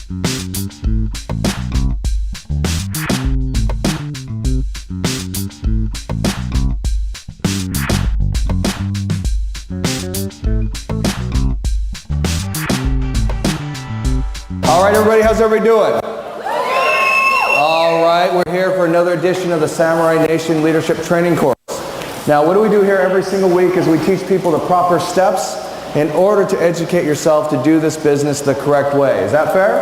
All right, everybody, how's everybody doing? All right, we're here for another edition of the Samurai Nation Leadership Training Course. Now, what do we do here every single week is we teach people the proper steps in order to educate yourself to do this business the correct way. Is that fair?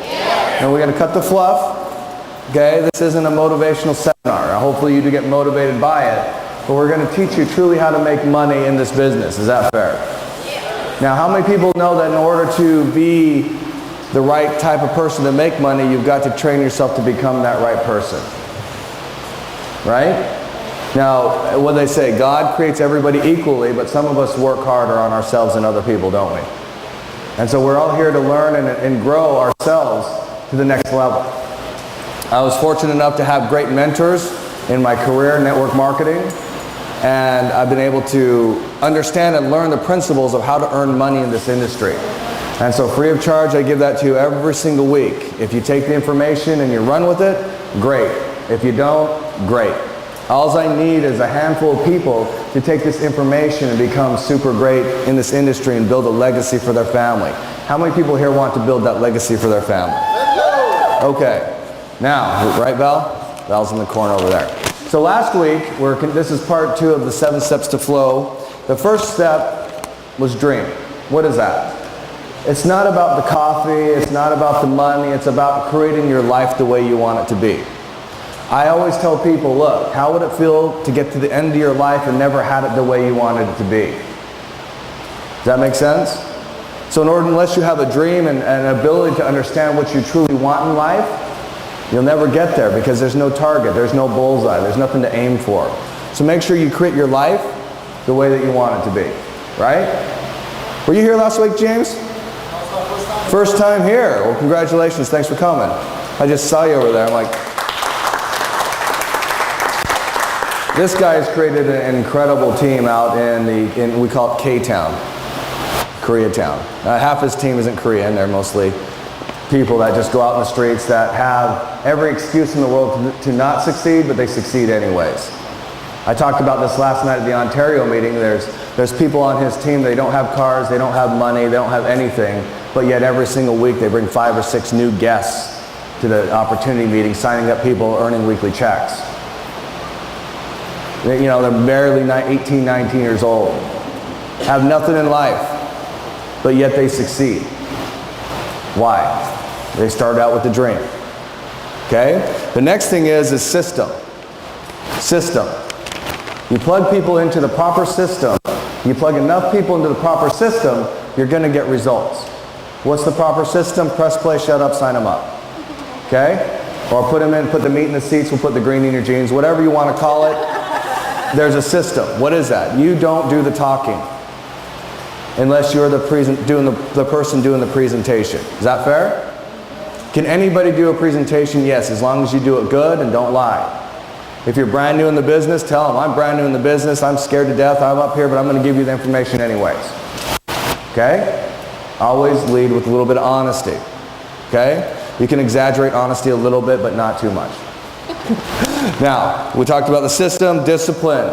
Yeah. And we're going to cut the fluff. Okay, this isn't a motivational seminar. Hopefully you do get motivated by it, but we're going to teach you truly how to make money in this business. Is that fair? Yeah. Now, how many people know that in order to be the right type of person to make money, you've got to train yourself to become that right person? Right? Now, what they say, God creates everybody equally, but some of us work harder on ourselves than other people, don't we? And so we're all here to learn and grow ourselves to the next level. I was fortunate enough to have great mentors in my career in network marketing, and I've been able to understand and learn the principles of how to earn money in this industry. And so free of charge, I give that to you every single week. If you take the information and you run with it, great. If you don't, great. All I need is a handful of people to take this information and become super great in this industry and build a legacy for their family. How many people here want to build that legacy for their family? Okay. Now, right, Val? Val's in the corner over there. So last week, this is part 2 of the 7 steps to flow. The first step was dream. What is that? It's not about the coffee, it's not about the money, it's about creating your life the way you want it to be. I always tell people, look, how would it feel to get to the end of your life and never had it the way you wanted it to be? Does that make sense? So unless you have a dream and an ability to understand what you truly want in life, you'll never get there because there's no target, there's no bullseye, there's nothing to aim for. So make sure you create your life the way that you want it to be, right? Were you here last week, James? First time here. Well, congratulations. Thanks for coming. I just saw you over there. I'm like, this guy has created an incredible team out in we call it K-Town, Koreatown. Half his team isn't Korean. They're mostly people that just go out in the streets that have every excuse in the world to not succeed, but they succeed anyways. I talked about this last night at the Ontario meeting. There's people on his team, they don't have cars, they don't have money, they don't have anything, but yet every single week they bring 5 or 6 new guests to the opportunity meeting, signing up people, earning weekly checks. You know, they're barely 18, 19 years old, have nothing in life, but yet they succeed. Why? They started out with the dream. Okay? The next thing is system. System. You plug people into the proper system, you plug enough people into the proper system, you're going to get results. What's the proper system? Press play, shut up, sign them up. Okay? Or put them in, put the meat in the seats, we'll put the green in your jeans, whatever you want to call it. There's a system. What is that? You don't do the talking unless you're the person doing the presentation. Is that fair? Can anybody do a presentation? Yes, as long as you do it good and don't lie. If you're brand new in the business, tell them, I'm brand new in the business, I'm scared to death, I'm up here, but I'm going to give you the information anyways. Okay? Always lead with a little bit of honesty. Okay? You can exaggerate honesty a little bit, but not too much. Now, we talked about the system, discipline.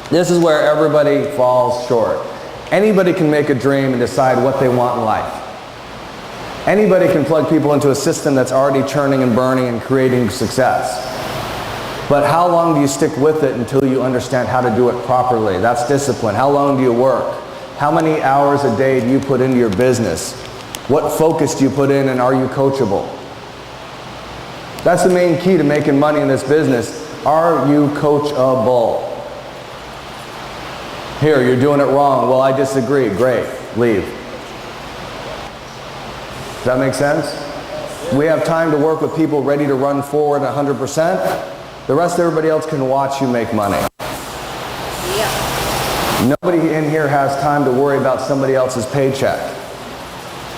This is where everybody falls short. Anybody can make a dream and decide what they want in life. Anybody can plug people into a system that's already churning and burning and creating success. But how long do you stick with it until you understand how to do it properly? That's discipline. How long do you work? How many hours a day do you put into your business? What focus do you put in, and are you coachable? That's the main key to making money in this business. Are you coachable? Here, you're doing it wrong. Well, I disagree. Great. Leave. Does that make sense? We have time to work with people ready to run forward 100%. The rest of everybody else can watch you make money. Yeah. Nobody in here has time to worry about somebody else's paycheck.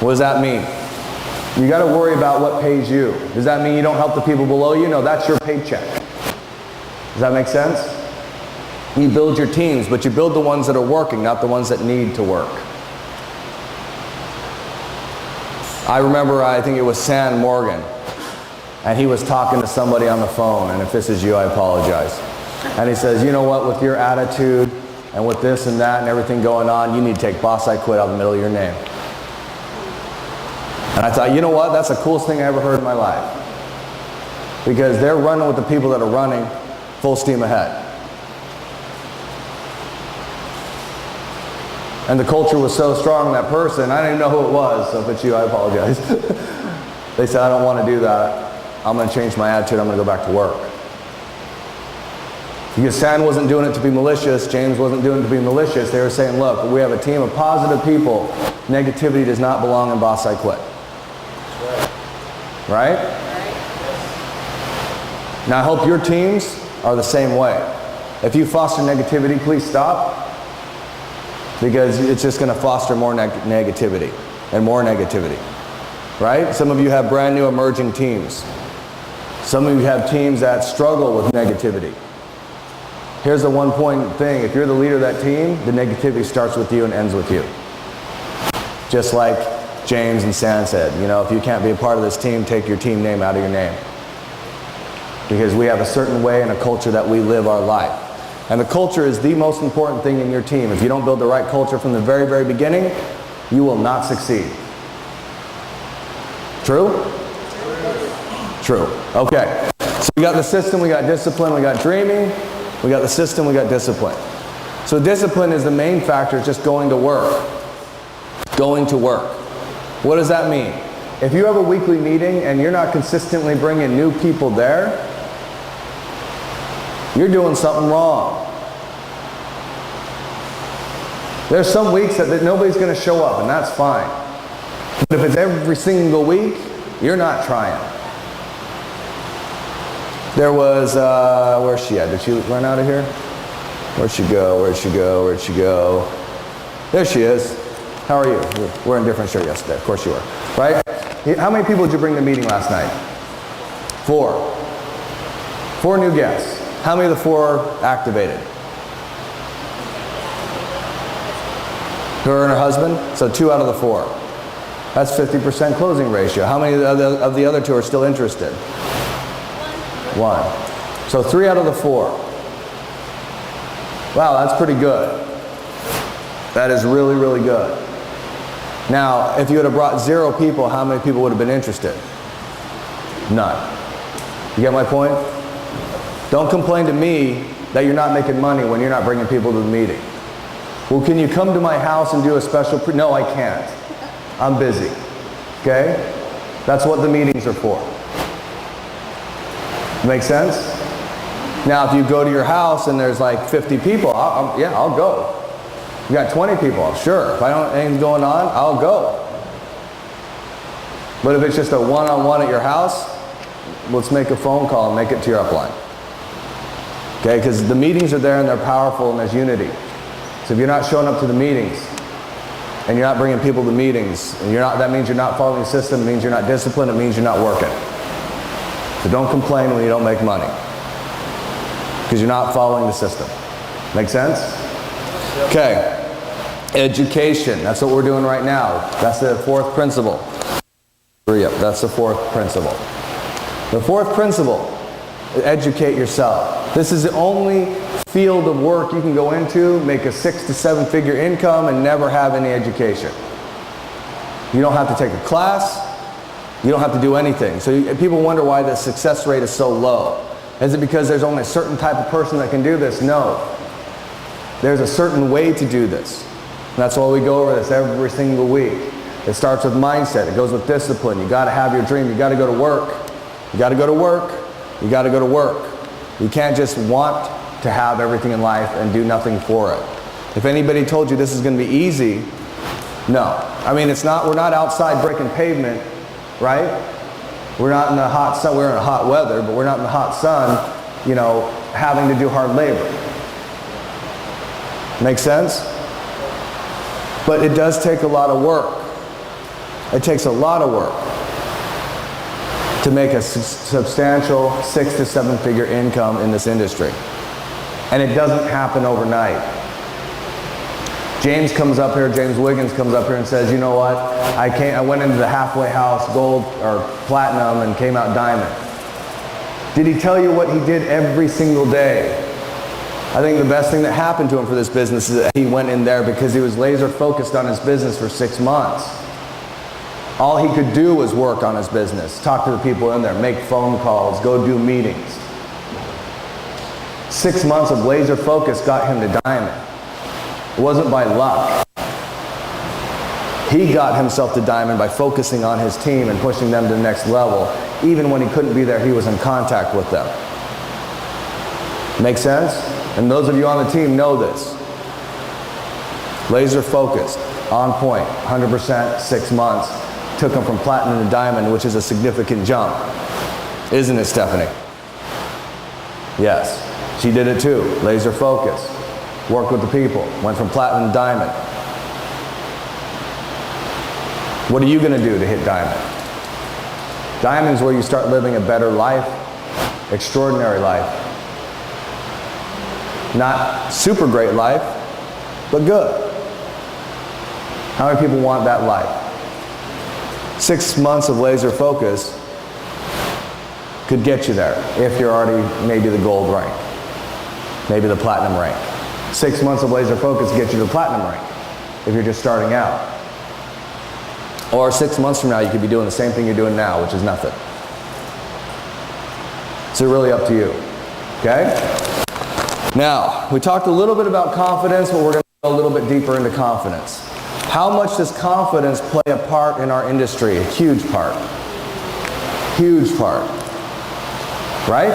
What does that mean? You got to worry about what pays you. Does that mean you don't help the people below you? No, that's your paycheck. Does that make sense? You build your teams, but you build the ones that are working, not the ones that need to work. I remember, I think it was San Morgan, and he was talking to somebody on the phone, and if this is you, I apologize. And he says, you know what, with your attitude and with this and that and everything going on, you need to take boss I quit out of the middle of your name. And I thought, you know what, that's the coolest thing I ever heard in my life. Because they're running with the people that are running full steam ahead. And the culture was so strong in that person, I didn't even know who it was, so if it's you, I apologize. They said, I don't want to do that. I'm going to change my attitude, I'm going to go back to work. Because San wasn't doing it to be malicious, James wasn't doing it to be malicious. They were saying, look, we have a team of positive people. Negativity does not belong in Boss I Quit. Right? Now I hope your teams are the same way. If you foster negativity, please stop. Because it's just going to foster more negativity and more negativity. Right? Some of you have brand new emerging teams. Some of you have teams that struggle with negativity. Here's the one point thing. If you're the leader of that team, the negativity starts with you and ends with you. Just like James and San said, you know, if you can't be a part of this team, take your team name out of your name. Because we have a certain way and a culture that we live our life. And the culture is the most important thing in your team. If you don't build the right culture from the very, very beginning, you will not succeed. True? True. Okay. So we got the system, we got discipline, we got dreaming, we got the system, we got discipline. So discipline is the main factor, just going to work. Going to work. What does that mean? If you have a weekly meeting and you're not consistently bringing new people there, you're doing something wrong. There's some weeks that nobody's going to show up, and that's fine. But if it's every single week, you're not trying. There was, where's she at? Did she run out of here? Where'd she go? Where'd she go? Where'd she go? There she is. How are you? We're in different shirt yesterday. Of course you were. Right? How many people did you bring to the meeting last night? 4. 4 new guests. How many of the 4 activated? Her and her husband? So 2 out of the 4. That's 50% closing ratio. How many of the other 2 are still interested? 1. So 3 out of the 4. Wow, that's pretty good. That is really, really good. Now, if you would have brought 0 people, how many people would have been interested? None. You get my point? Don't complain to me that you're not making money when you're not bringing people to the meeting. Well, can you come to my house and do a special no, I can't. I'm busy. Okay? That's what the meetings are for. Make sense? Now, if you go to your house and there's like 50 people, I'll go. You got 20 people, sure. If I don't anything going on, I'll go. But if it's just a one-on-one at your house, let's make a phone call and make it to your upline. Okay, because the meetings are there and they're powerful and there's unity. So if you're not showing up to the meetings and you're not bringing people to meetings, and that means you're not following the system, it means you're not disciplined, it means you're not working. So don't complain when you don't make money, because you're not following the system. Make sense? Okay. Education. That's what we're doing right now. That's the 4th principle. Yep, that's the 4th principle. The 4th principle, educate yourself. This is the only field of work you can go into, make a 6 to 7 figure income and never have any education. You don't have to take a class. You don't have to do anything. So people wonder why the success rate is so low. Is it because there's only a certain type of person that can do this? No. There's a certain way to do this. And that's why we go over this every single week. It starts with mindset. It goes with discipline. You got to have your dream. You got to go to work. You got to go to work. You got to go to work. You can't just want to have everything in life and do nothing for it. If anybody told you this is going to be easy, no. I mean, it's not. We're not outside breaking pavement, right? We're not in the hot sun. We're in hot weather, but we're not in the hot sun, you know, having to do hard labor. Make sense? But it does take a lot of work. It takes a lot of work to make a substantial 6 to 7 figure income in this industry. And it doesn't happen overnight. James comes up here, James Wiggins comes up here and says, you know what, I went into the halfway house, gold or platinum, and came out diamond. Did he tell you what he did every single day? I think the best thing that happened to him for this business is that he went in there because he was laser focused on his business for 6 months. All he could do was work on his business, talk to the people in there, make phone calls, go do meetings. 6 months of laser focus got him to diamond. It wasn't by luck. He got himself to diamond by focusing on his team and pushing them to the next level. Even when he couldn't be there, he was in contact with them. Make sense? And those of you on the team know this. Laser focused, on point, 100%, 6 months. Took him from platinum to diamond, which is a significant jump. Isn't it, Stephanie? Yes. She did it too. Laser focused. Worked with the people. Went from platinum to diamond. What are you going to do to hit diamond? Diamond's where you start living a better life, extraordinary life. Not super great life, but good. How many people want that life? 6 months of laser focus could get you there if you're already maybe the gold rank, maybe the platinum rank. 6 months of laser focus get you to the platinum rank if you're just starting out. Or 6 months from now you could be doing the same thing you're doing now, which is nothing. So really up to you. Okay? Now, we talked a little bit about confidence, but we're going to go a little bit deeper into confidence. How much does confidence play a part in our industry? A huge part. Huge part. Right?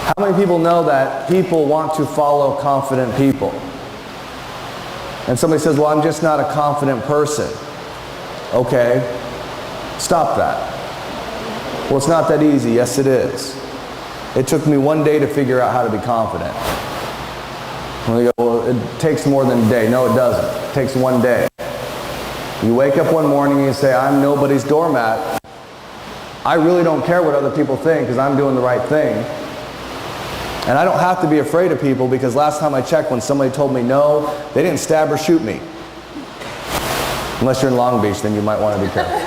How many people know that people want to follow confident people? And somebody says, well, I'm just not a confident person. Okay, stop that. Well, it's not that easy. Yes, it is. It took me 1 day to figure out how to be confident. And we go, well, it takes more than a day. No, it doesn't. It takes 1 day. You wake up one morning and you say, I'm nobody's doormat. I really don't care what other people think because I'm doing the right thing. And I don't have to be afraid of people because last time I checked, when somebody told me no, they didn't stab or shoot me. Unless you're in Long Beach, then you might want to be careful.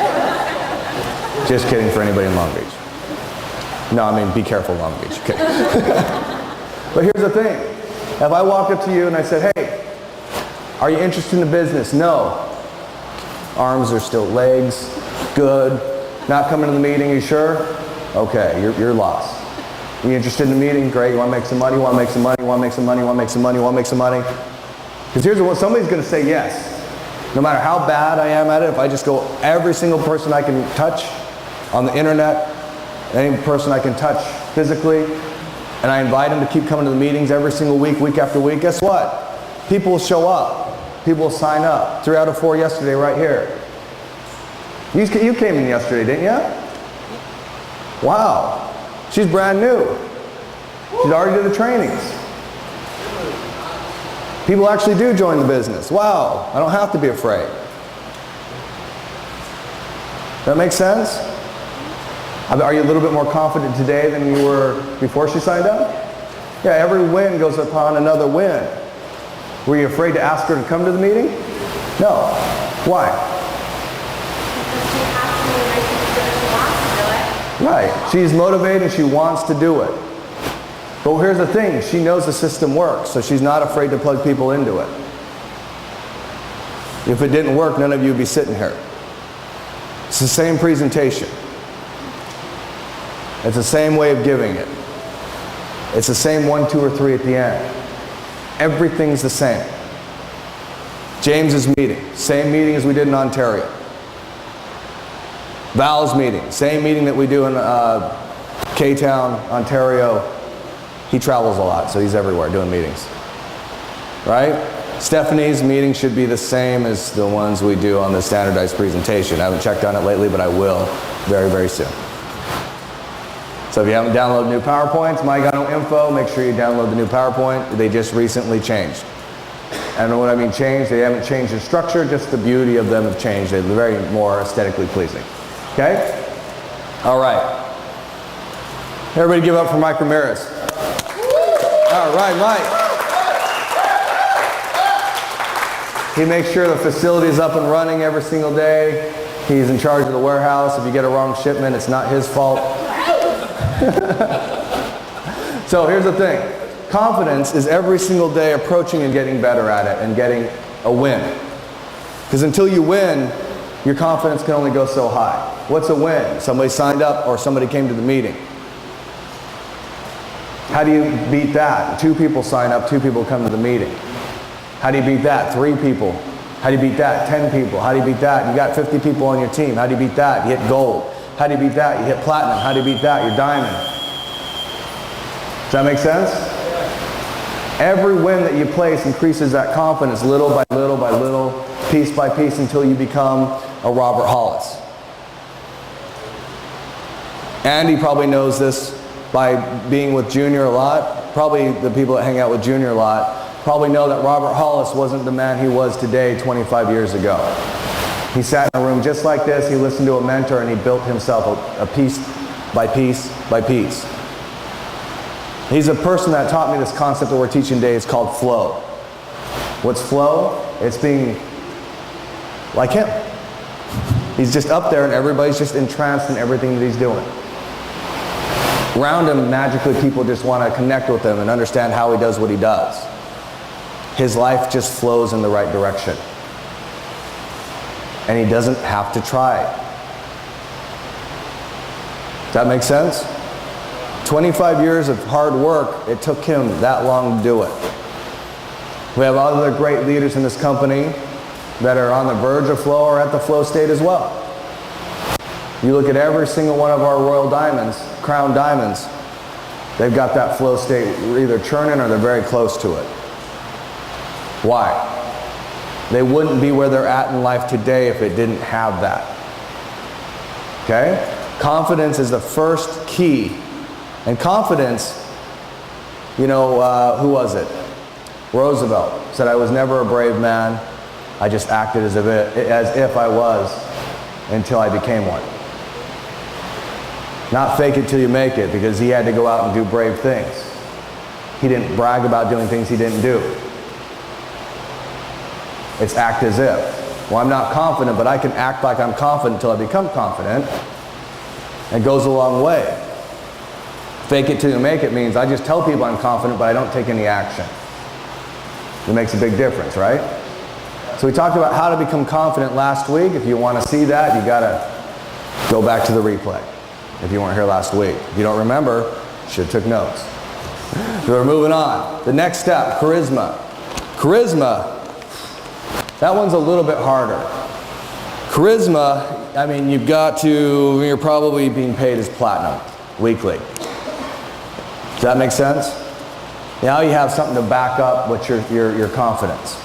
Just kidding for anybody in Long Beach. No, I mean, be careful, Long Beach. Okay. But here's the thing. If I walk up to you and I said, hey, are you interested in the business? No. Arms are still legs. Good. Not coming to the meeting, you sure? Okay, you're lost. You interested in the meeting? Great. You want to make some money? You want to make some money? You want to make some money? You want to make some money? You want to make some money? Because here's what somebody's going to say yes. No matter how bad I am at it, if I just go every single person I can touch on the internet, any person I can touch physically, and I invite them to keep coming to the meetings every single week, week after week, guess what? People will show up. People will sign up. 3 out of 4 yesterday right here. You came in yesterday, didn't you? Wow. She's brand new. She's already did the trainings. People actually do join the business. Wow, I don't have to be afraid. That makes sense? Are you a little bit more confident today than you were before she signed up? Yeah, every win goes upon another win. Were you afraid to ask her to come to the meeting? No. Why? Right. She's motivated and she wants to do it. But here's the thing, she knows the system works, so she's not afraid to plug people into it. If it didn't work, none of you would be sitting here. It's the same presentation. It's the same way of giving it. It's the same 1, 2, or 3 at the end. Everything's the same. James's meeting, same meeting as we did in Ontario. Val's meeting, same meeting that we do in K-Town, Ontario. He travels a lot, so he's everywhere doing meetings. Right? Stephanie's meeting should be the same as the ones we do on the standardized presentation. I haven't checked on it lately, but I will very, very soon. So if you haven't downloaded new PowerPoints, MyGuy.info, make sure you download the new PowerPoint. They just recently changed. And what I mean changed, they haven't changed the structure, just the beauty of them have changed. They're very more aesthetically pleasing. Okay? All right. Everybody give up for Mike Ramirez. All right, Mike. He makes sure the facility is up and running every single day. He's in charge of the warehouse. If you get a wrong shipment, it's not his fault. So here's the thing. Confidence is every single day approaching and getting better at it and getting a win. Because until you win, your confidence can only go so high. What's a win? Somebody signed up or somebody came to the meeting. How do you beat that? 2 people sign up, 2 people come to the meeting. How do you beat that? 3 people. How do you beat that? 10 people. How do you beat that? You got 50 people on your team. How do you beat that? You hit gold. How do you beat that? You hit platinum. How do you beat that? You're diamond. Does that make sense? Every win that you place increases that confidence little by little by little, piece by piece, until you become a Robert Hollis. Andy probably knows this by being with Junior a lot. Probably the people that hang out with Junior a lot probably know that Robert Hollis wasn't the man he was today 25 years ago. He sat in a room just like this, he listened to a mentor, and he built himself a piece by piece by piece. He's a person that taught me this concept that we're teaching today. It's called flow. What's flow? It's being like him. He's just up there and everybody's just entranced in everything that he's doing. Around him, magically, people just want to connect with him and understand how he does what he does. His life just flows in the right direction. And he doesn't have to try. Does that make sense? 25 years of hard work, it took him that long to do it. We have other great leaders in this company that are on the verge of flow or at the flow state as well. You look at every single one of our royal diamonds, crown diamonds, they've got that flow state either churning or they're very close to it. Why? They wouldn't be where they're at in life today if it didn't have that. Okay? Confidence is the first key. And confidence, you know, who was it? Roosevelt said, "I was never a brave man. I just acted as if I was until I became one." Not fake it till you make it, because he had to go out and do brave things. He didn't brag about doing things he didn't do. It's act as if. Well, I'm not confident, but I can act like I'm confident until I become confident. It goes a long way. Fake it till you make it means I just tell people I'm confident, but I don't take any action. It makes a big difference, right? So we talked about how to become confident last week. If you want to see that, you got to go back to the replay. If you weren't here last week. If you don't remember, you should have took notes. So we're moving on. The next step, charisma. Charisma, that one's a little bit harder. Charisma, I mean, you're probably being paid as platinum weekly. Does that make sense? Now you have something to back up with your confidence.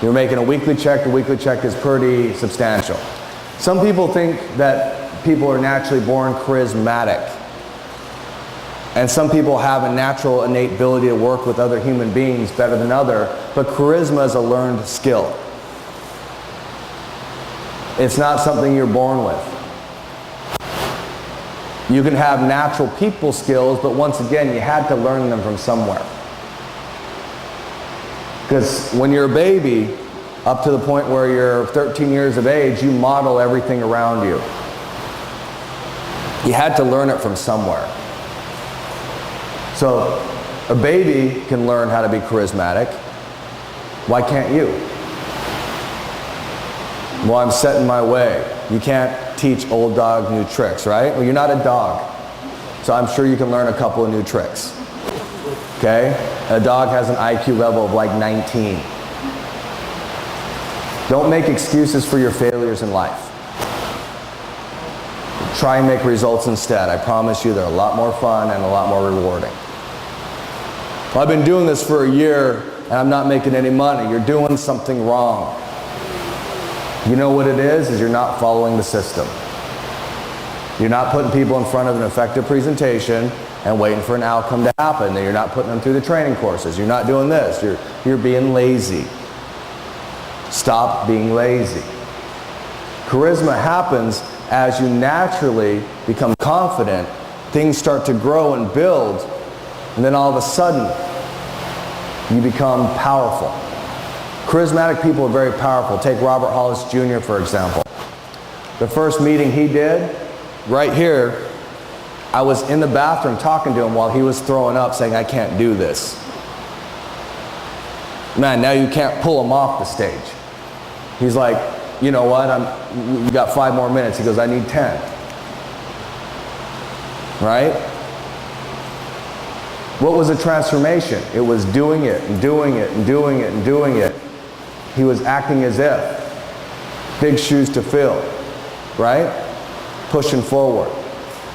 You're making a weekly check. The weekly check is pretty substantial. Some people think that people are naturally born charismatic. And some people have a natural innate ability to work with other human beings better than others. But charisma is a learned skill. It's not something you're born with. You can have natural people skills, but once again, you had to learn them from somewhere. Because when you're a baby, up to the point where you're 13 years of age, you model everything around you. You had to learn it from somewhere. So a baby can learn how to be charismatic. Why can't you? Well, I'm set in my way. You can't teach old dog new tricks, right? Well, you're not a dog. So I'm sure you can learn a couple of new tricks. Okay? A dog has an IQ level of like 19. Don't make excuses for your failures in life. Try and make results instead. I promise you they're a lot more fun and a lot more rewarding. Well, I've been doing this for a year and I'm not making any money. You're doing something wrong. You know what it is you're not following the system. You're not putting people in front of an effective presentation and waiting for an outcome to happen. Then you're not putting them through the training courses. You're not doing this. You're being lazy. Stop being lazy. Charisma happens as you naturally become confident. Things start to grow and build, and then all of a sudden you become powerful. Charismatic people are very powerful. Take Robert Hollis Jr. for example. The first meeting he did, right here, I was in the bathroom talking to him while he was throwing up saying, I can't do this. Man, now you can't pull him off the stage. He's like, you know what, we got 5 more minutes. He goes, I need 10. Right? What was the transformation? It was doing it and doing it and doing it and doing it. He was acting as if. Big shoes to fill. Right? Pushing forward.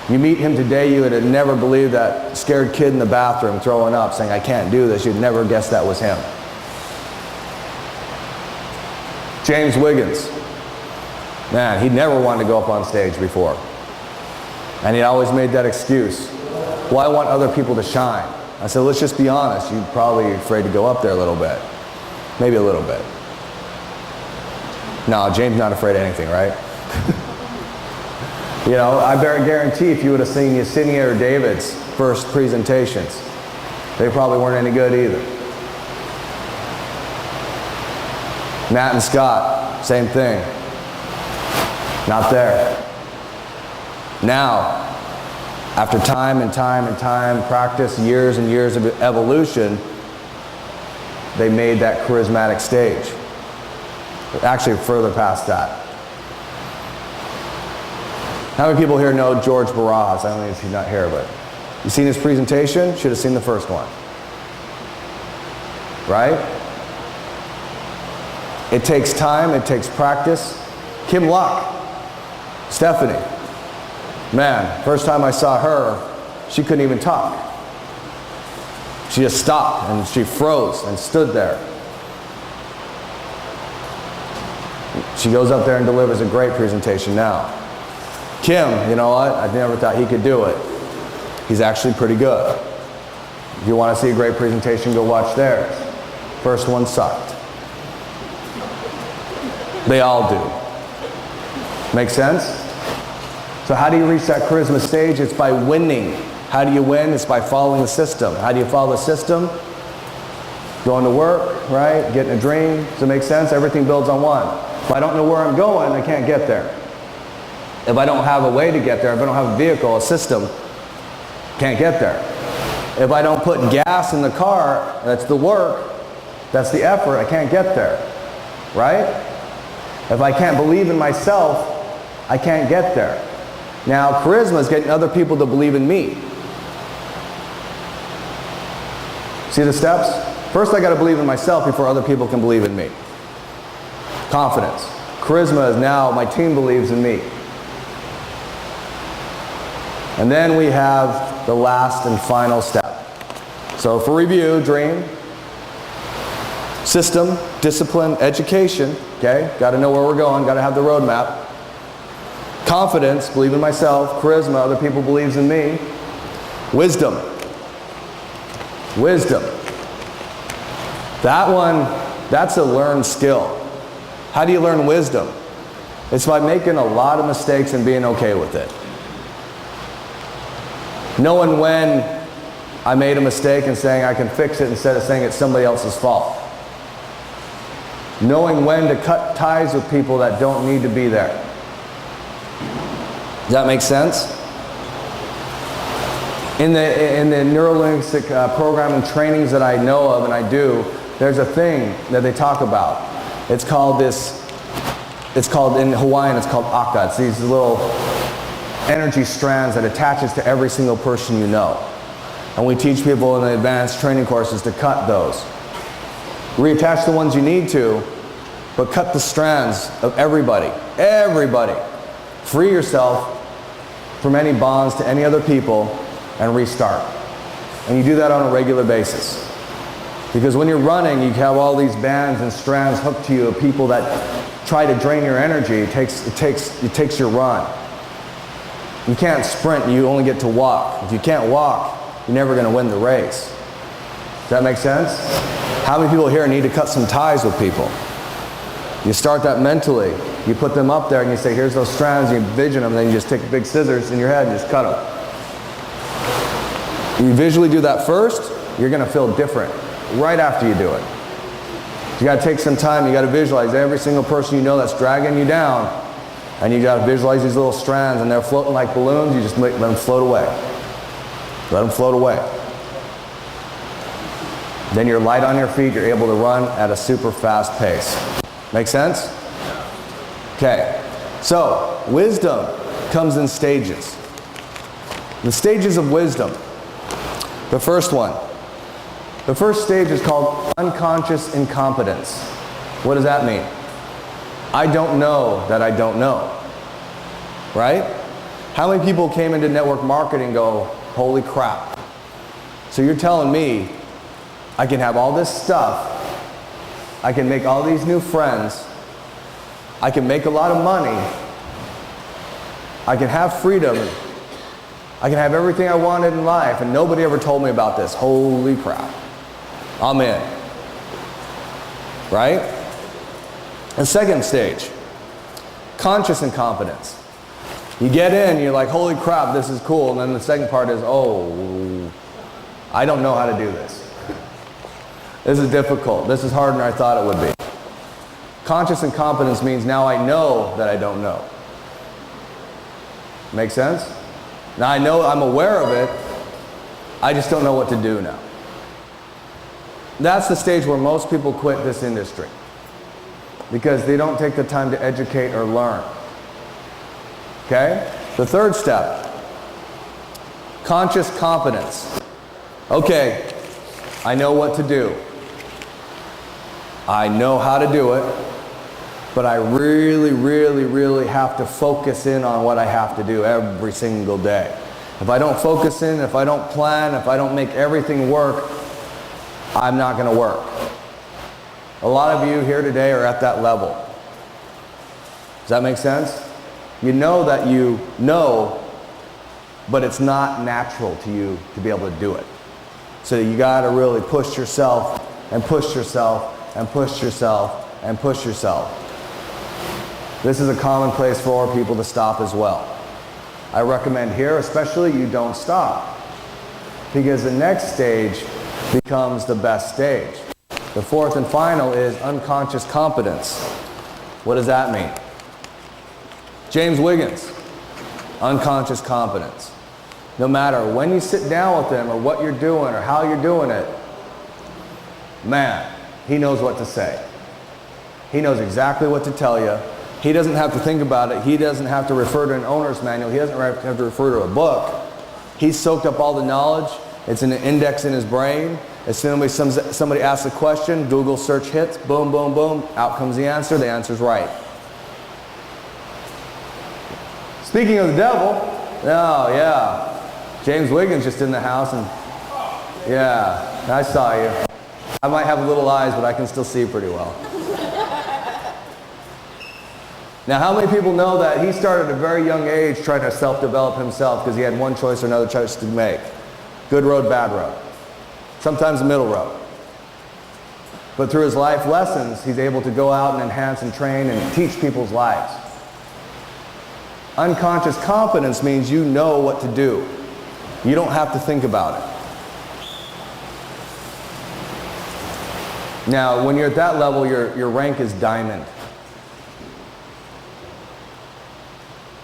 You meet him today, you would have never believed that scared kid in the bathroom throwing up saying, I can't do this. You'd never guess that was him. James Wiggins. Man, he never wanted to go up on stage before. And he always made that excuse. Well, I want other people to shine. I said, let's just be honest. You're probably afraid to go up there a little bit. Maybe a little bit. No, James not afraid of anything, right? You know, I guarantee if you would have seen Yesenia or David's first presentations, they probably weren't any good either. Matt and Scott, same thing. Not there. Now, after time and time and time, practice, years and years of evolution, they made that charismatic stage. Actually, further past that. How many people here know George Barajas? I don't know if he's not here, but you seen his presentation? Should have seen the first one. Right? It takes time, it takes practice. Kim Locke, Stephanie. Man, first time I saw her, she couldn't even talk. She just stopped and she froze and stood there. She goes up there and delivers a great presentation now. Kim, you know what? I never thought he could do it. He's actually pretty good. If you want to see a great presentation, go watch theirs. First one sucked. They all do. Make sense? So how do you reach that charisma stage? It's by winning. How do you win? It's by following the system. How do you follow the system? Going to work, right? Getting a dream. Does it make sense? Everything builds on one. If I don't know where I'm going, I can't get there. If I don't have a way to get there, if I don't have a vehicle, a system, can't get there. If I don't put gas in the car, that's the work, that's the effort, I can't get there. Right? If I can't believe in myself, I can't get there. Now, charisma is getting other people to believe in me. See the steps? First, I got to believe in myself before other people can believe in me. Confidence. Charisma is now my team believes in me. And then we have the last and final step. So for review, dream, system, discipline, education, okay? Got to know where we're going, got to have the roadmap. Confidence, believe in myself. Charisma, other people believes in me. Wisdom. Wisdom. That one, that's a learned skill. How do you learn wisdom? It's by making a lot of mistakes and being okay with it. Knowing when I made a mistake and saying I can fix it instead of saying it's somebody else's fault. Knowing when to cut ties with people that don't need to be there. Does that make sense? In the neuro-linguistic programming trainings that I know of and I do, there's a thing that they talk about. It's called in Hawaiian, it's called aka. It's these little energy strands that attaches to every single person you know. And we teach people in the advanced training courses to cut those. Reattach the ones you need to, but cut the strands of everybody. Everybody. Free yourself from any bonds to any other people and restart. And you do that on a regular basis. Because when you're running, you have all these bands and strands hooked to you of people that try to drain your energy. It takes your run. You can't sprint, you only get to walk. If you can't walk, you're never going to win the race. Does that make sense? How many people here need to cut some ties with people? You start that mentally. You put them up there and you say, here's those strands, you envision them, and then you just take big scissors in your head and just cut them. You visually do that first, you're going to feel different right after you do it. You got to take some time. You got to visualize every single person you know that's dragging you down. And you got to visualize these little strands, and they're floating like balloons. You just let them float away. Let them float away. Then you're light on your feet. You're able to run at a super fast pace. Make sense? Okay. So, wisdom comes in stages. The stages of wisdom. The first one. The first stage is called unconscious incompetence. What does that mean? I don't know that I don't know. Right? How many people came into network marketing and go, holy crap. So you're telling me I can have all this stuff, I can make all these new friends, I can make a lot of money, I can have freedom, I can have everything I wanted in life, and nobody ever told me about this. Holy crap. I'm in. Right? And second stage, conscious incompetence. You get in, you're like, holy crap, this is cool. And then the second part is, oh, I don't know how to do this. This is difficult. This is harder than I thought it would be. Conscious incompetence means now I know that I don't know. Make sense? Now I know I'm aware of it, I just don't know what to do now. That's the stage where most people quit this industry, because they don't take the time to educate or learn. Okay? The third step, conscious competence. Okay, I know what to do. I know how to do it, but I really, really, really have to focus in on what I have to do every single day. If I don't focus in, if I don't plan, if I don't make everything work, I'm not going to work. A lot of you here today are at that level. Does that make sense? You know that you know, but it's not natural to you to be able to do it. So you got to really push yourself and push yourself and push yourself and push yourself. This is a common place for people to stop as well. I recommend here, especially, you don't stop, because the next stage becomes the best stage. The fourth and final is unconscious competence. What does that mean? James Wiggins, unconscious competence. No matter when you sit down with him or what you're doing or how you're doing it, man, he knows what to say. He knows exactly what to tell you. He doesn't have to think about it. He doesn't have to refer to an owner's manual. He doesn't have to refer to a book. He's soaked up all the knowledge. It's in an index in his brain. As soon as somebody asks a question, Google search hits, boom, boom, boom, out comes the answer. The answer's right. Speaking of the devil, oh yeah, James Wiggins just in the house, and yeah, I saw you. I might have little eyes, but I can still see pretty well. Now, how many people know that he started at a very young age trying to self-develop himself because he had one choice or another choice to make? Good road, bad road. Sometimes a middle road. But through his life lessons, he's able to go out and enhance and train and teach people's lives. Unconscious competence means you know what to do. You don't have to think about it. Now, when you're at that level, your rank is diamond.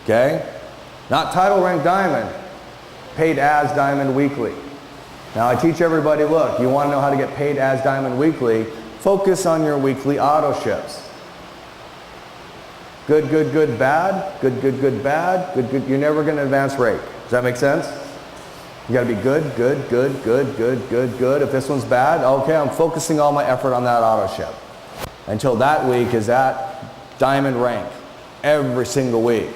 Okay? Not title rank diamond, paid as diamond weekly. Now I teach everybody, look, you want to know how to get paid as diamond weekly, focus on your weekly auto ships. Good, good, good, bad, good, good, good, bad, good, good. You're never going to advance rate. Does that make sense? You got to be good, good, good, good, good, good, good. If this one's bad, okay, I'm focusing all my effort on that auto ship. Until that week is at diamond rank every single week.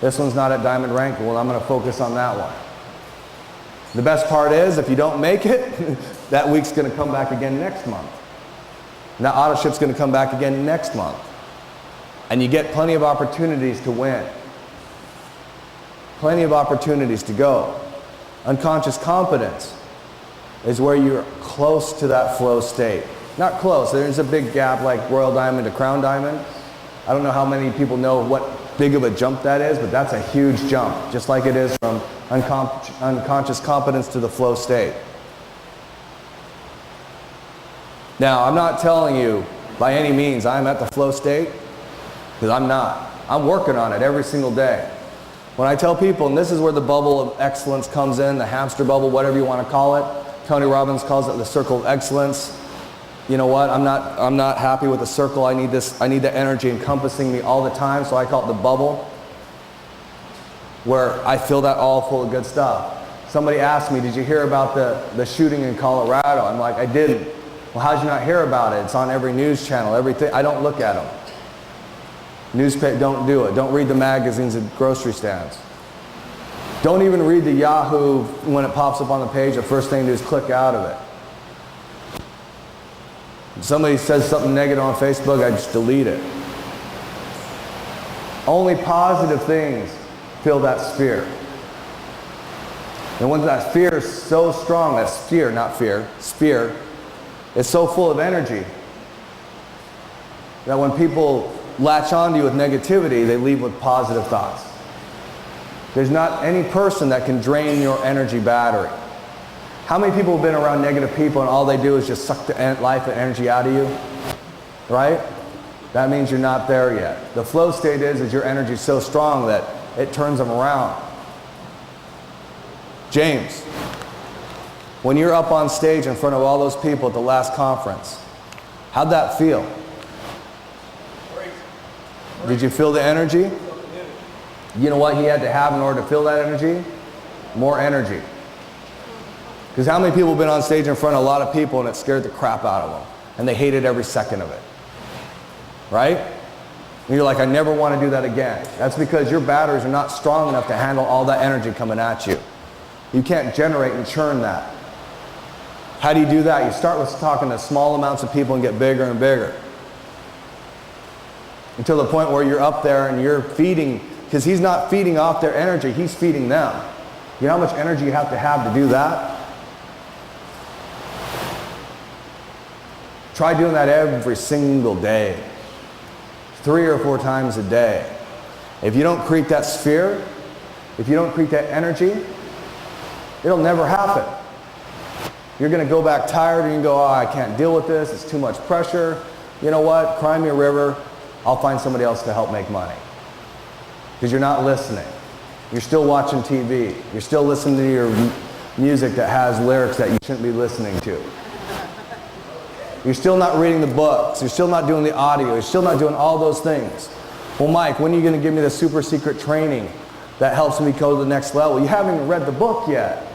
This one's not at diamond rank, well, I'm going to focus on that one. The best part is, if you don't make it, that week's going to come back again next month. And that auto ship's going to come back again next month. And you get plenty of opportunities to win. Plenty of opportunities to go. Unconscious competence is where you're close to that flow state. Not close, there's a big gap like Royal Diamond to Crown Diamond. I don't know how many people know what big of a jump that is, but that's a huge jump, just like it is from unconscious competence to the flow state. Now, I'm not telling you by any means I'm at the flow state, because I'm not. I'm working on it every single day. When I tell people, and this is where the bubble of excellence comes in, the hamster bubble, whatever you want to call it. Tony Robbins calls it the circle of excellence. You know what? I'm not happy with the circle. I need the energy encompassing me all the time, so I call it the bubble, where I fill that all full of good stuff. Somebody asked me, did you hear about the shooting in Colorado? I'm like, I didn't. Well, how'd you not hear about it? It's on every news channel, everything. I don't look at them. Newspaper, don't do it. Don't read the magazines at grocery stands. Don't even read the Yahoo when it pops up on the page. The first thing to do is click out of it. If somebody says something negative on Facebook, I just delete it. Only positive things fill that sphere. And when that sphere is so strong, that sphere, not fear, sphere, is so full of energy that when people latch onto you with negativity, they leave with positive thoughts. There's not any person that can drain your energy battery. How many people have been around negative people and all they do is just suck the life and energy out of you? Right? That means you're not there yet. The flow state is your energy is so strong that it turns them around. James, when you're up on stage in front of all those people at the last conference, how'd that feel? Did you feel the energy? You know what he had to have in order to feel that energy? More energy. Because how many people have been on stage in front of a lot of people and it scared the crap out of them? And they hated every second of it. Right? And you're like, I never want to do that again. That's because your batteries are not strong enough to handle all that energy coming at you. You can't generate and churn that. How do you do that? You start with talking to small amounts of people and get bigger and bigger. Until the point where you're up there and you're feeding, because he's not feeding off their energy, he's feeding them. You know how much energy you have to do that? Try doing that every single day. 3 or 4 times a day. If you don't create that sphere, if you don't create that energy, it'll never happen. You're going to go back tired and you go, oh, I can't deal with this, it's too much pressure. You know what? Cry me a river. I'll find somebody else to help make money. Because you're not listening. You're still watching TV. You're still listening to your music that has lyrics that you shouldn't be listening to. You're still not reading the books. You're still not doing the audio. You're still not doing all those things. Well, Mike, when are you going to give me the super secret training that helps me go to the next level? You haven't even read the book yet.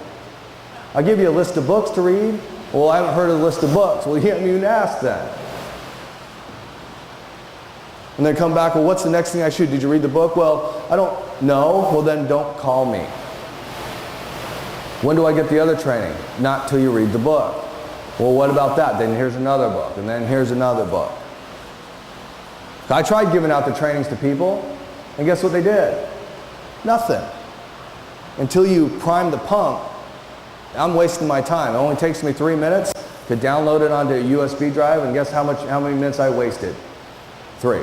I'll give you a list of books to read. Well, I haven't heard of the list of books. Well, you haven't even asked then. And then come back, well, what's the next thing I should? Did you read the book? Well, I don't know. Well, then don't call me. When do I get the other training? Not till you read the book. Well, what about that? Then here's another book, and then here's another book. I tried giving out the trainings to people, and guess what they did? Nothing. Until you prime the pump, I'm wasting my time. It only takes me 3 minutes to download it onto a USB drive, and guess how many minutes I wasted? 3.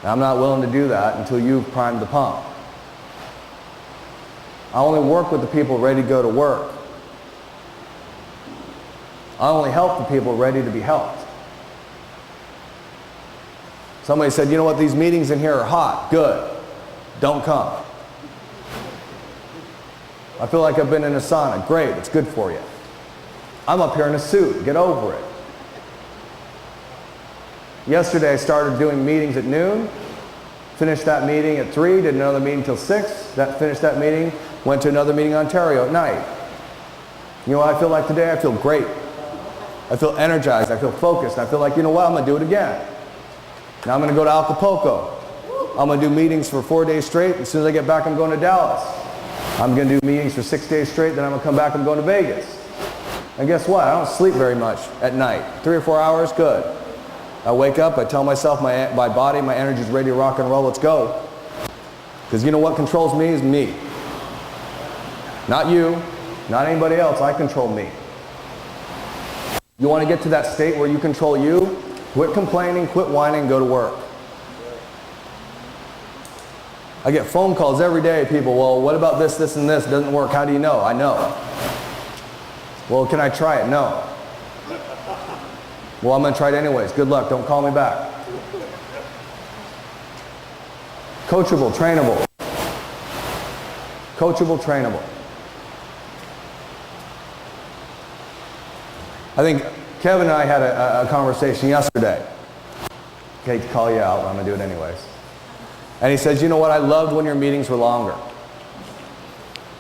I'm not willing to do that until you've primed the pump. I only work with the people ready to go to work. I only help the people ready to be helped. Somebody said, you know what, these meetings in here are hot. Good. Don't come. I feel like I've been in a sauna. Great, it's good for you. I'm up here in a suit. Get over it. Yesterday I started doing meetings at noon, finished that meeting at 3, did another meeting till 6, finished that meeting, went to another meeting in Ontario at night. You know what I feel like today? I feel great. I feel energized, I feel focused, I feel like, you know what, I'm going to do it again. Now I'm going to go to Acapulco. I'm going to do meetings for 4 days straight. As soon as I get back, I'm going to Dallas. I'm going to do meetings for 6 days straight, then I'm going to come back and go to Vegas. And guess what? I don't sleep very much at night. 3 or 4 hours, good. I wake up, I tell myself, my body, my energy is ready to rock and roll, let's go. Because you know what controls me is me. Not you, not anybody else, I control me. You want to get to that state where you control you? Quit complaining, quit whining, go to work. I get phone calls every day, people, well, what about this, this, and this? It doesn't work. How do you know? I know. Well, can I try it? No. Well, I'm going to try it anyways. Good luck. Don't call me back. Coachable, trainable. Coachable, trainable. I think Kevin and I had a conversation yesterday. I hate to call you out, but I'm going to do it anyways. And he says, you know what, I loved when your meetings were longer.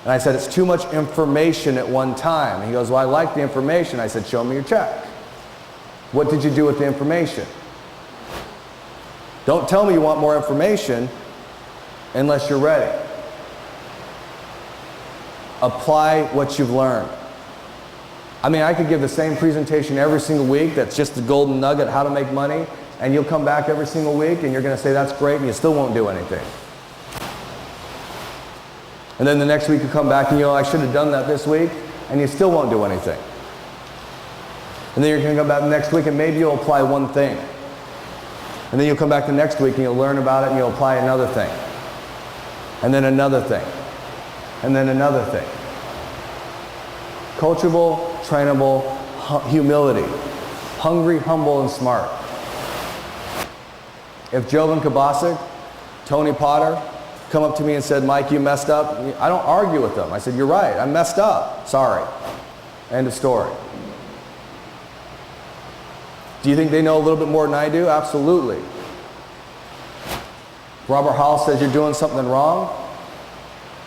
And I said, it's too much information at one time. And he goes, well, I like the information. I said, show me your check. What did you do with the information? Don't tell me you want more information unless you're ready. Apply what you've learned. I mean, I could give the same presentation every single week that's just the golden nugget, how to make money, and you'll come back every single week and you're going to say that's great and you still won't do anything. And then the next week you come back and I should have done that this week, and you still won't do anything. And then you're going to come back next week and maybe you'll apply one thing. And then you'll come back the next week and you'll learn about it and you'll apply another thing. And then another thing. And then another thing. Coachable, trainable, humility. Hungry, humble, and smart. If Jovan Kabasic, Tony Potter, come up to me and said, Mike, you messed up, I don't argue with them. I said, you're right, I messed up. Sorry. End of story. Do you think they know a little bit more than I do? Absolutely. Robert Hall says you're doing something wrong.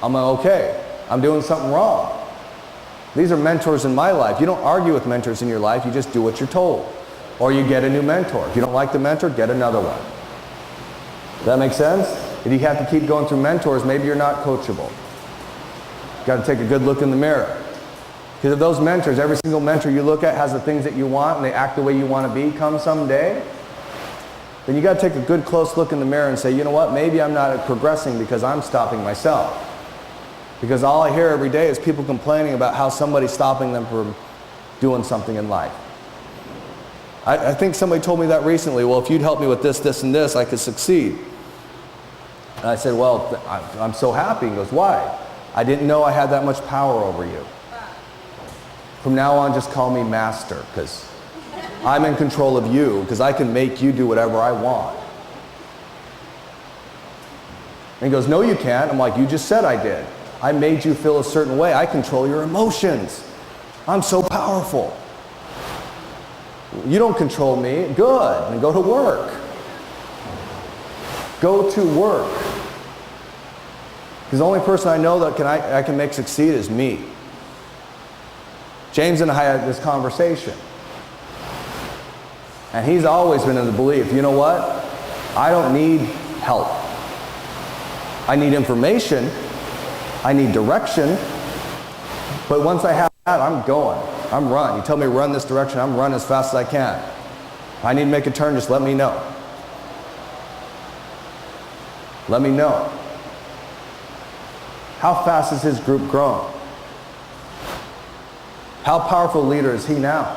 I'm like, okay, I'm doing something wrong. These are mentors in my life. You don't argue with mentors in your life, you just do what you're told. Or you get a new mentor. If you don't like the mentor, get another one. Does that make sense? If you have to keep going through mentors, maybe you're not coachable. You've got to take a good look in the mirror. Because if those mentors, every single mentor you look at has the things that you want and they act the way you want to be come someday, then you got to take a good close look in the mirror and say, you know what, maybe I'm not progressing because I'm stopping myself. Because all I hear every day is people complaining about how somebody's stopping them from doing something in life. I think somebody told me that recently, well, if you'd help me with this, this, and this, I could succeed. And I said, well, I'm so happy. He goes, why? I didn't know I had that much power over you. From now on, just call me master, because I'm in control of you, because I can make you do whatever I want. And he goes, no, you can't. I'm like, you just said I did. I made you feel a certain way. I control your emotions. I'm so powerful. You don't control me. Good. And go to work. Go to work. Because the only person I know that I can make succeed is me. James and I had this conversation. And he's always been in the belief, you know what? I don't need help. I need information. I need direction. But once I have that, I'm going. I'm run. You tell me to run this direction, I'm run as fast as I can. I need to make a turn, just let me know. Let me know. How fast has his group grown? How powerful a leader is he now?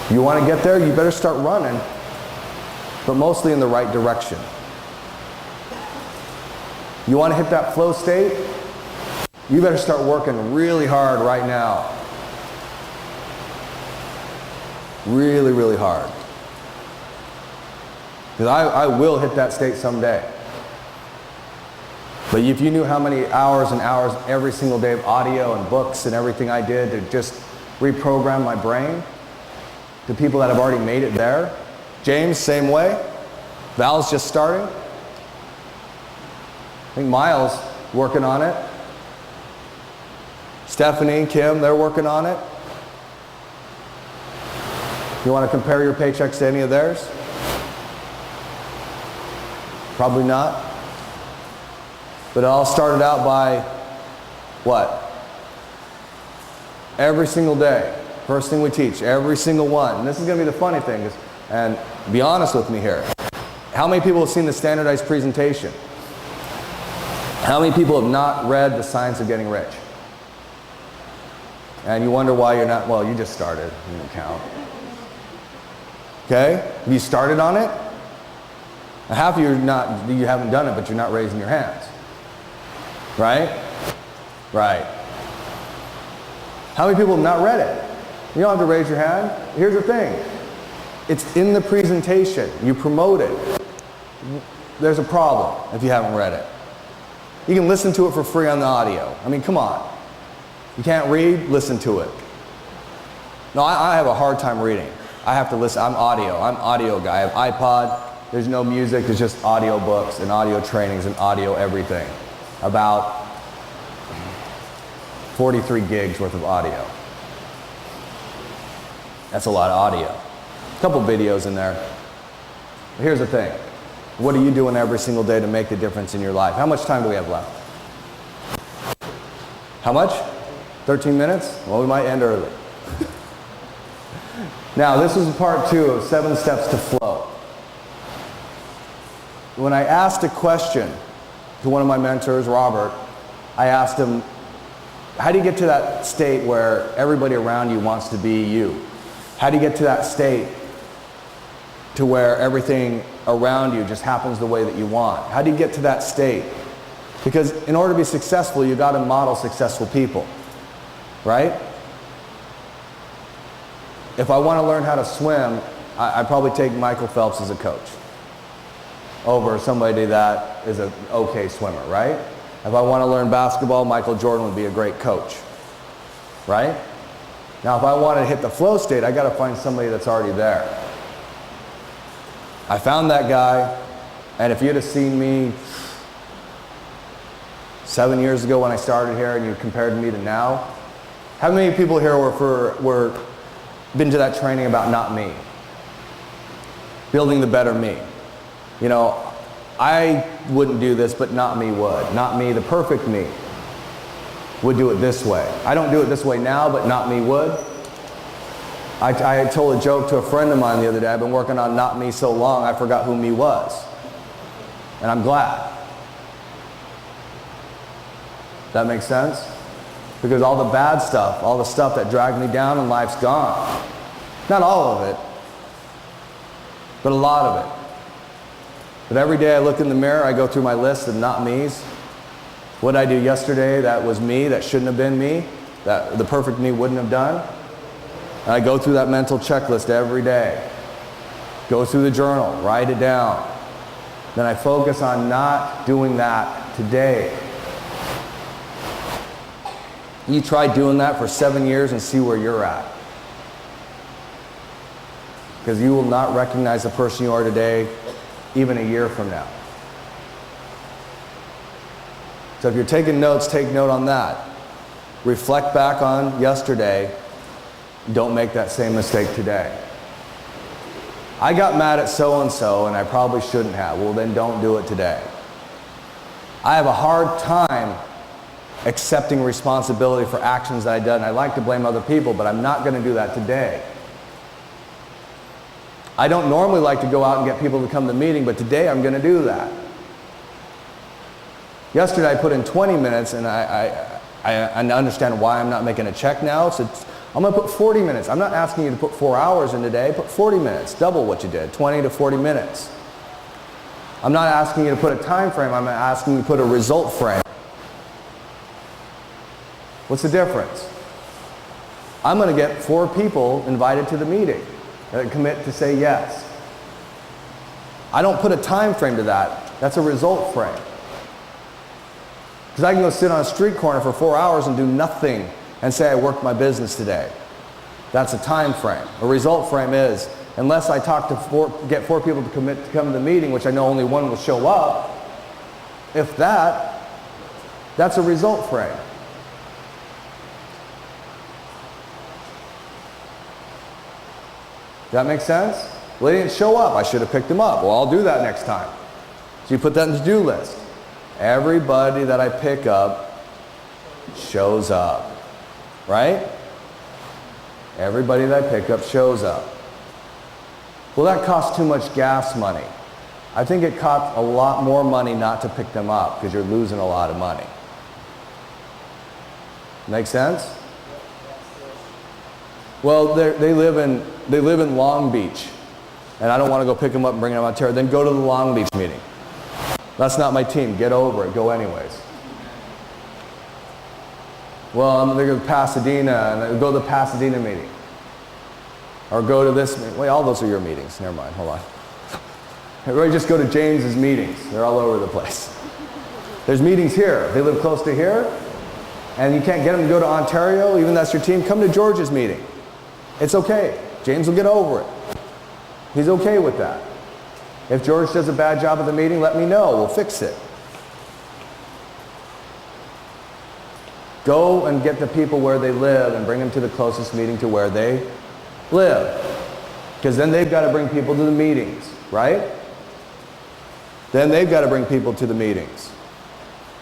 You want to get there, you better start running, but mostly in the right direction. You want to hit that flow state? You better start working really hard right now. Really, really hard. Because I will hit that state someday. But if you knew how many hours and hours every single day of audio and books and everything I did to just reprogram my brain to people that have already made it there. James, same way. Val's just starting. I think Miles working on it. Stephanie, Kim, they're working on it. You want to compare your paychecks to any of theirs? Probably not. But it all started out by what? Every single day. First thing we teach, every single one. And this is going to be the funny thing, and be honest with me here. How many people have seen the standardized presentation? How many people have not read The Science of Getting Rich? And you wonder why you're not, well, you just started. You don't count. Okay? Have you started on it? And half of you you haven't done it, but you're not raising your hands. Right? Right. How many people have not read it? You don't have to raise your hand. Here's the thing. It's in the presentation. You promote it. There's a problem if you haven't read it. You can listen to it for free on the audio. I mean, come on. You can't read? Listen to it. No, I have a hard time reading. I have to listen. I'm audio guy. I have iPod. There's no music. There's just audio books and audio trainings and audio everything. About 43 gigs worth of audio. That's a lot of audio. A couple videos in there. But here's the thing. What are you doing every single day to make the difference in your life? How much time do we have left? How much? 13 minutes? Well, we might end early. Now, this is part 2 of 7 steps to flow. When I asked a question to one of my mentors, Robert, I asked him, how do you get to that state where everybody around you wants to be you? How do you get to that state to where everything around you just happens the way that you want? How do you get to that state? Because in order to be successful, you got to model successful people, right? If I want to learn how to swim, I'd probably take Michael Phelps as a coach over somebody that is an okay swimmer, right? If I want to learn basketball, Michael Jordan would be a great coach, right? Now, if I want to hit the flow state, I got to find somebody that's already there. I found that guy, and if you'd have seen me 7 years ago when I started here and you compared me to now, how many people here were been to that training about not me? Building the better me. You know, I wouldn't do this, but not me would. Not me, the perfect me, would do it this way. I don't do it this way now, but not me would. I told a joke to a friend of mine the other day. I've been working on not me so long, I forgot who me was. And I'm glad. That makes sense? Because all the bad stuff, all the stuff that dragged me down in life's gone. Not all of it, but a lot of it. But every day I look in the mirror, I go through my list of not me's. What did I do yesterday that was me, that shouldn't have been me, that the perfect me wouldn't have done? And I go through that mental checklist every day. Go through the journal, write it down. Then I focus on not doing that today. You try doing that for 7 years and see where you're at. Because you will not recognize the person you are today even a year from now. So if you're taking notes, take note on that. Reflect back on yesterday. Don't make that same mistake today. I got mad at so-and-so and I probably shouldn't have. Well, then don't do it today. I have a hard time accepting responsibility for actions that I've done. I like to blame other people, but I'm not going to do that today. I don't normally like to go out and get people to come to the meeting, but today I'm going to do that. Yesterday I put in 20 minutes and I understand why I'm not making a check now. So I'm going to put 40 minutes. I'm not asking you to put 4 hours in today. Put 40 minutes, double what you did, 20 to 40 minutes. I'm not asking you to put a time frame. I'm asking you to put a result frame. What's the difference? I'm going to get 4 people invited to the meeting that commit to say yes. I don't put a time frame to that. That's a result frame. Because I can go sit on a street corner for 4 hours and do nothing and say I worked my business today. That's a time frame. A result frame is, unless I get 4 people to commit to come to the meeting, which I know only 1 will show up, if that's a result frame. Does that make sense? Well, they didn't show up. I should have picked them up. Well, I'll do that next time. So you put that in the to-do list. Everybody that I pick up shows up, right? Everybody that I pick up shows up. Well, that costs too much gas money. I think it costs a lot more money not to pick them up because you're losing a lot of money. Make sense? Well, they live in Long Beach, and I don't want to go pick them up and bring them out here. Then go to the Long Beach meeting. That's not my team. Get over it. Go anyways. Well, I'm going to go to Pasadena, and go to the Pasadena meeting. Or go to this meeting. Wait, all those are your meetings. Never mind, hold on. Everybody just go to James's meetings. They're all over the place. There's meetings here. They live close to here. And you can't get them to go to Ontario, even that's your team. Come to George's meeting. It's okay. James will get over it. He's okay with that. If George does a bad job at the meeting, let me know. We'll fix it. Go and get the people where they live and bring them to the closest meeting to where they live. Because then they've got to bring people to the meetings, right? Then they've got to bring people to the meetings.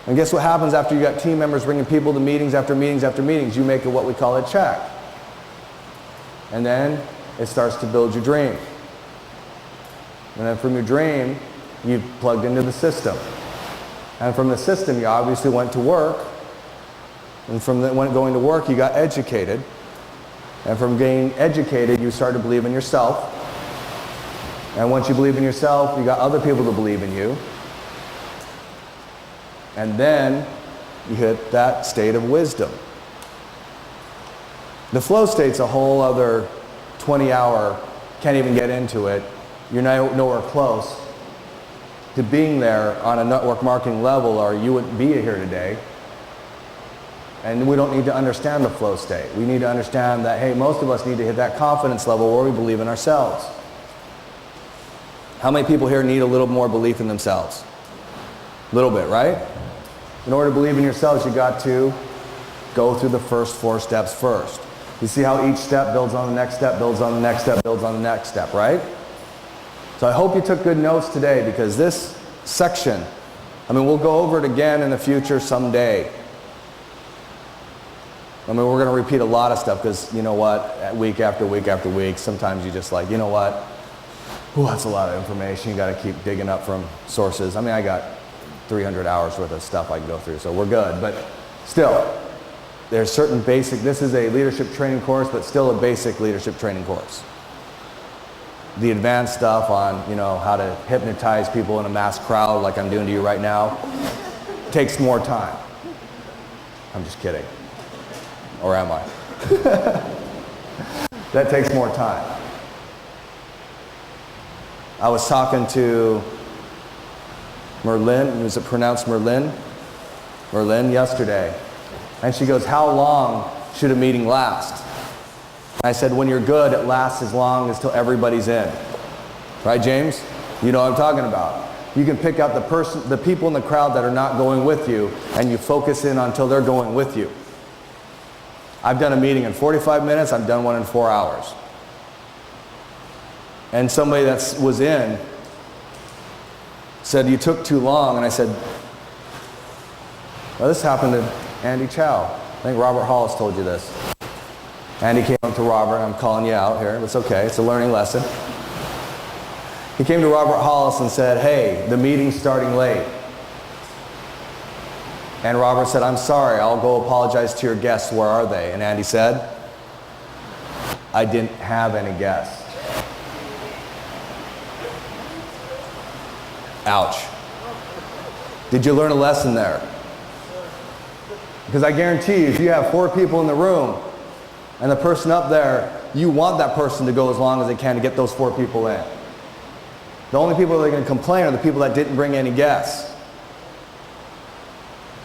And guess what happens after you got team members bringing people to meetings after meetings after meetings? You make it what we call a check. And then it starts to build your dream. And then from your dream, you've plugged into the system. And from the system, you obviously went to work. And from going to work, you got educated. And from getting educated, you started to believe in yourself. And once you believe in yourself, you got other people to believe in you. And then you hit that state of wisdom. The flow state's a whole other 20-hour, can't even get into it. You're nowhere close to being there on a network marketing level, or you wouldn't be here today. And we don't need to understand the flow state. We need to understand that, hey, most of us need to hit that confidence level where we believe in ourselves. How many people here need a little more belief in themselves? A little bit, right? In order to believe in yourselves, you got to go through the first 4 steps first. You see how each step builds on the next step, builds on the next step, builds on the next step, right? So I hope you took good notes today, because this section, I mean, we'll go over it again in the future someday. I mean, we're going to repeat a lot of stuff, because you know what, week after week after week, sometimes you just like, you know what, ooh, that's a lot of information. You got to keep digging up from sources. I mean, I got 300 hours worth of stuff I can go through, so we're good. But still, there's certain basic, this is a leadership training course, but still a basic leadership training course. The advanced stuff on, you know, how to hypnotize people in a mass crowd like I'm doing to you right now takes more time. I'm just kidding. Or am I? That takes more time. I was talking to Merlin, is it pronounced Merlin? Merlin yesterday. And she goes, how long should a meeting last? I said, when you're good, it lasts as long as till everybody's in. Right, James? You know what I'm talking about. You can pick out the people in the crowd that are not going with you, and you focus in until they're going with you. I've done a meeting in 45 minutes, I've done one in 4 hours. And somebody that was in said, you took too long, and I said, well, this happened to Andy Chow. I think Robert Hollis told you this. Andy came up to Robert, I'm calling you out here, it's okay, it's a learning lesson. He came to Robert Hollis and said, hey, the meeting's starting late. And Robert said, I'm sorry, I'll go apologize to your guests, where are they? And Andy said, I didn't have any guests. Ouch. Did you learn a lesson there? Because I guarantee you, if you have 4 people in the room, and the person up there, you want that person to go as long as they can to get those 4 people in. The only people that are going to complain are the people that didn't bring any guests.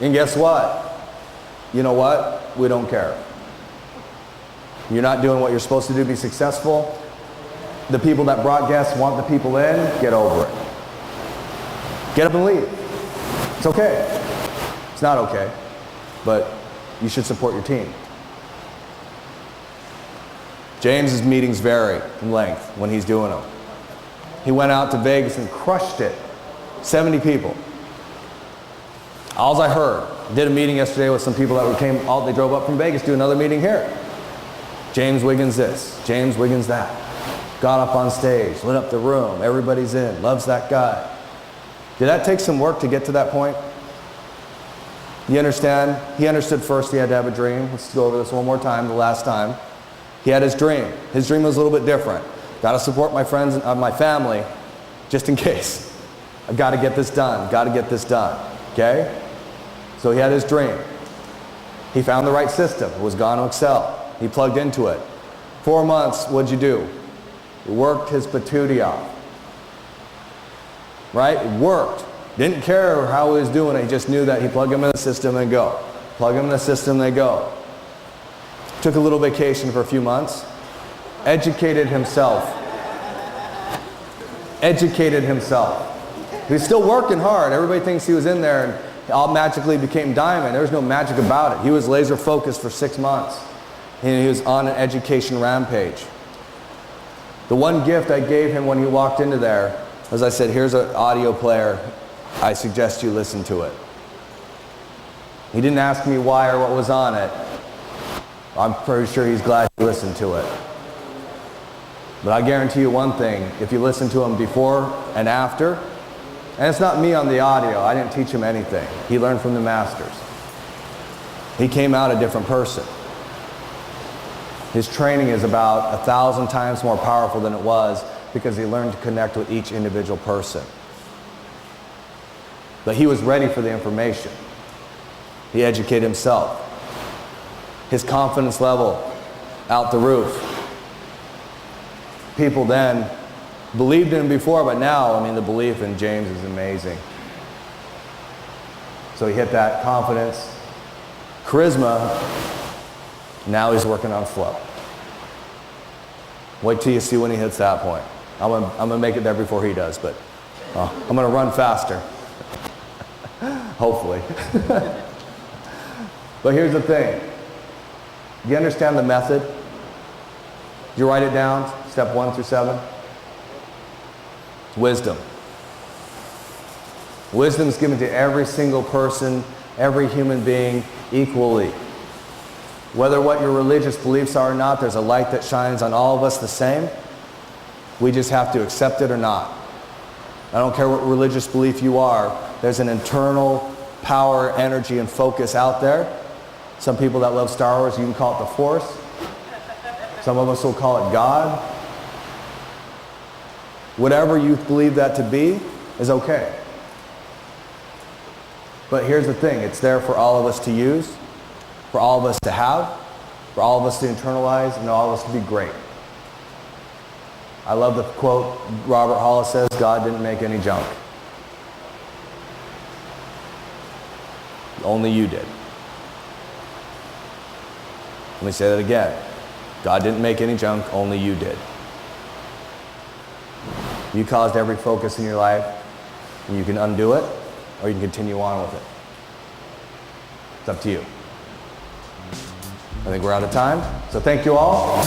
And guess what? You know what? We don't care. You're not doing what you're supposed to do to be successful. The people that brought guests want the people in, get over it. Get up and leave. It's okay. It's not okay, but you should support your team. James's meetings vary in length when he's doing them. He went out to Vegas and crushed it. 70 people. All I heard, did a meeting yesterday with some people that they drove up from Vegas to do another meeting here. James Wiggins this, James Wiggins that. Got up on stage, lit up the room, everybody's in, loves that guy. Did that take some work to get to that point? You understand? He understood first he had to have a dream. Let's go over this one more time, the last time. He had his dream. His dream was a little bit different. Got to support my friends and my family, just in case. I've got to get this done. Got to get this done. Okay? So he had his dream. He found the right system. It was Gone to Excel. He plugged into it. 4 months, what'd you do? You worked his patootie off. Right? It worked. Didn't care how he was doing it. He just knew that he plugged him in the system and go. Plug him in the system, they go. Took a little vacation for a few months. Educated himself. Educated himself. He's still working hard. Everybody thinks he was in there and all magically became diamond. There was no magic about it. He was laser focused for 6 months. And he was on an education rampage. The one gift I gave him when he walked into there, as I said, here's an audio player. I suggest you listen to it. He didn't ask me why or what was on it. I'm pretty sure he's glad you listened to it. But I guarantee you one thing, if you listen to him before and after, and it's not me on the audio, I didn't teach him anything. He learned from the masters. He came out a different person. His training is about 1,000 times more powerful than it was because he learned to connect with each individual person. But he was ready for the information. He educated himself. His confidence level out the roof. People then believed in him before, but now, the belief in James is amazing. So he hit that confidence, charisma. Now he's working on flow. Wait till you see when he hits that point. I'm gonna make it there before he does, but I'm gonna run faster. Hopefully. But here's the thing. Do you understand the method? Did you write it down? Step 1 through 7? Wisdom. Wisdom is given to every single person, every human being equally. Whether what your religious beliefs are or not, there's a light that shines on all of us the same. We just have to accept it or not. I don't care what religious belief you are, there's an internal power, energy, and focus out there. Some people that love Star Wars, you can call it the Force. Some of us will call it God. Whatever you believe that to be is okay. But here's the thing, it's there for all of us to use, for all of us to have, for all of us to internalize, and all of us to be great. I love the quote Robert Hollis says, God didn't make any junk. Only you did. Let me say that again. God didn't make any junk, only you did. You caused every focus in your life, and you can undo it, or you can continue on with it. It's up to you. I think we're out of time, so thank you all.